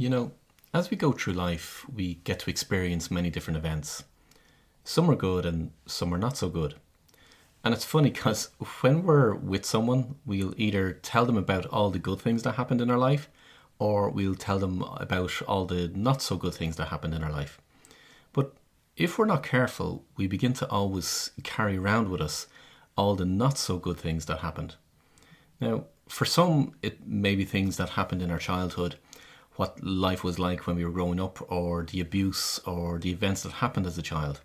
You know, as we go through life, we get to experience many different events. Some are good and some are not so good. And it's funny because when we're with someone, we'll either tell them about all the good things that happened in our life, or we'll tell them about all the not so good things that happened in our life. But if we're not careful, we begin to always carry around with us all the not so good things that happened. Now, for some, it may be things that happened in our childhood, what life was like when we were growing up, or the abuse or the events that happened as a child.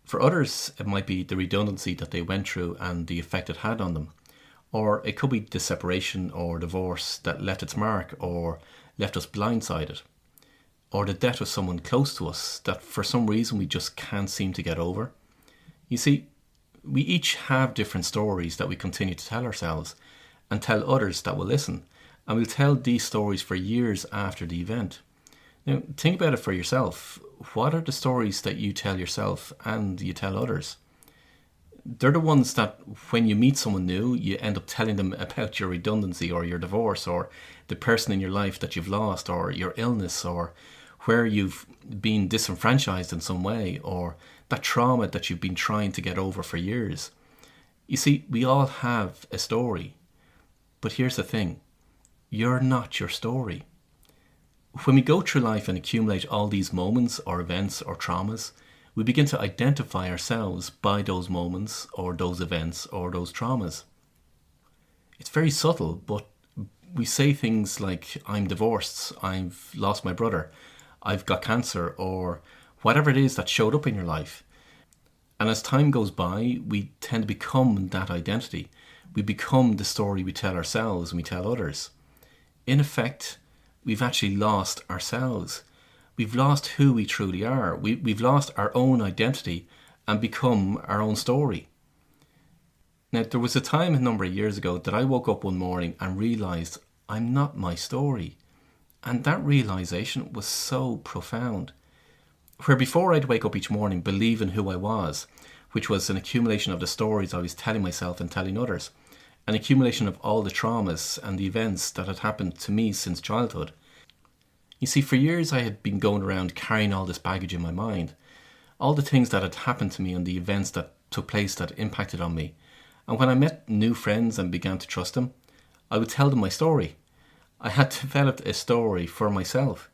For others, it might be the redundancy that they went through and the effect it had on them. Or it could be the separation or divorce that left its mark or left us blindsided. Or the death of someone close to us that for some reason we just can't seem to get over. You see, we each have different stories that we continue to tell ourselves and tell others that will listen. And we'll tell these stories for years after the event. Now, think about it for yourself. What are the stories that you tell yourself and you tell others? They're the ones that when you meet someone new, you end up telling them about your redundancy or your divorce or the person in your life that you've lost or your illness or where you've been disenfranchised in some way or that trauma that you've been trying to get over for years. You see, we all have a story. But here's the thing. You're not your story. When we go through life and accumulate all these moments or events or traumas, we begin to identify ourselves by those moments or those events or those traumas. It's very subtle, but we say things like, I'm divorced, I've lost my brother, I've got cancer, or whatever it is that showed up in your life. And as time goes by, we tend to become that identity. We become the story we tell ourselves and we tell others. In effect, we've actually lost ourselves. We've lost who we truly are. We've lost our own identity and become our own story. Now, there was a time a number of years ago that I woke up one morning and realised I'm not my story. And that realisation was so profound. Where before I'd wake up each morning believing who I was, which was an accumulation of the stories I was telling myself and telling others, an accumulation of all the traumas and the events that had happened to me since childhood. You see, for years I had been going around carrying all this baggage in my mind, all the things that had happened to me and the events that took place that impacted on me. And when I met new friends and began to trust them, I would tell them my story. I had developed a story for myself.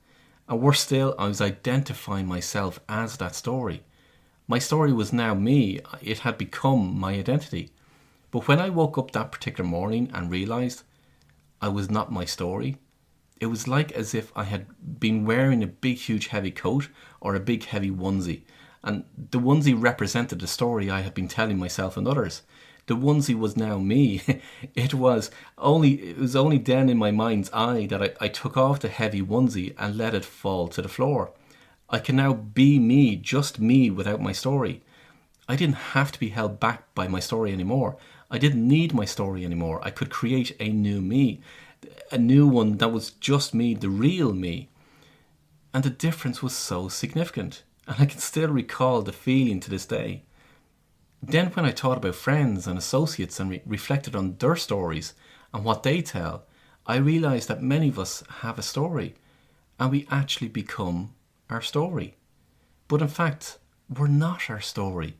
And worse still, I was identifying myself as that story. My story was now me. It had become my identity. But when I woke up that particular morning and realised I was not my story, it was like as if I had been wearing a big, huge, heavy coat or a big, heavy onesie. And the onesie represented the story I had been telling myself and others. The onesie was now me. It was only then in my mind's eye that I took off the heavy onesie and let it fall to the floor. I can now be me, just me, without my story. I didn't have to be held back by my story anymore. I didn't need my story anymore. I could create a new me, a new one that was just me, the real me. And the difference was so significant. And I can still recall the feeling to this day. Then when I thought about friends and associates and reflected on their stories and what they tell, I realised that many of us have a story and we actually become our story. But in fact, we're not our story.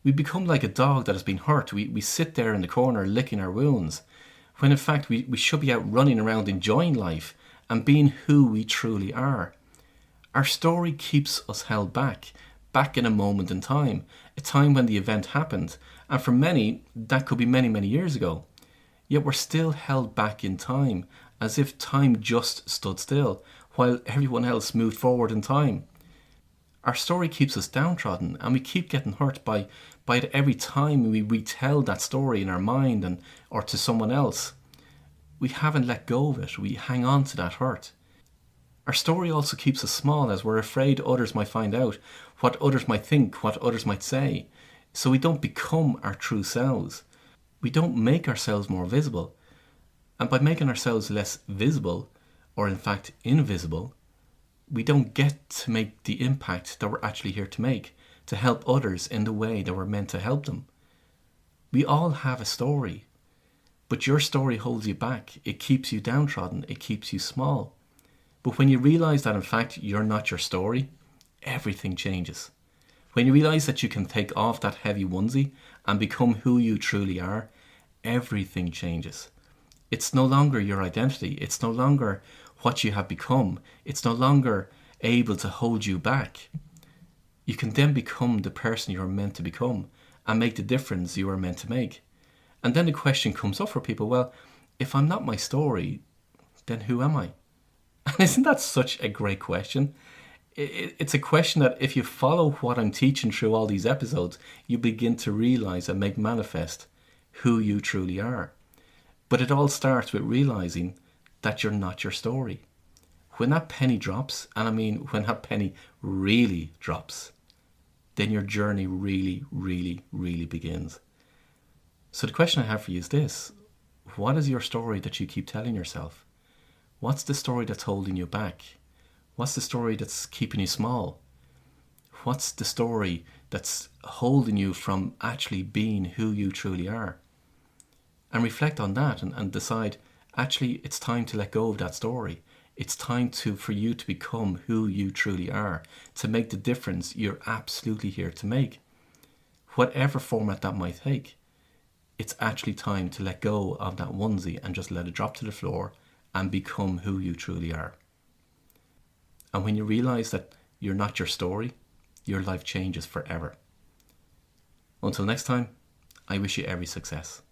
We become like a dog that has been hurt. We sit there in the corner licking our wounds, when in fact we should be out running around enjoying life and being who we truly are. Our story keeps us held back in a moment in time, a time when the event happened, and for many, that could be many, many years ago. Yet we're still held back in time, as if time just stood still, while everyone else moved forward in time. Our story keeps us downtrodden and we keep getting hurt by it every time we retell that story in our mind or to someone else. We haven't let go of it. We hang on to that hurt. Our story also keeps us small as we're afraid others might find out, what others might think, what others might say. So we don't become our true selves. We don't make ourselves more visible. And by making ourselves less visible, or in fact invisible, we don't get to make the impact that we're actually here to make, to help others in the way that we're meant to help them. We all have a story, but your story holds you back. It keeps you downtrodden. It keeps you small. But when you realize that in fact you're not your story, everything changes. When you realize that you can take off that heavy onesie and become who you truly are, everything changes. It's no longer your identity. It's no longer what you have become. It's no longer able to hold you back. You can then become the person you're meant to become and make the difference you are meant to make. And then the question comes up for people, well, if I'm not my story, then who am I? And isn't that such a great question? It's a question that if you follow what I'm teaching through all these episodes, you begin to realize and make manifest who you truly are. But it all starts with realizing that you're not your story. When that penny drops, and I mean when that penny really drops, then your journey really, really, really begins. So the question I have for you is this: what is your story that you keep telling yourself? What's the story that's holding you back? What's the story that's keeping you small? What's the story that's holding you from actually being who you truly are? And reflect on that and decide, actually, it's time to let go of that story. It's time for you to become who you truly are, to make the difference you're absolutely here to make. Whatever format that might take, it's actually time to let go of that onesie and just let it drop to the floor and become who you truly are. And when you realize that you're not your story, your life changes forever. Until next time, I wish you every success.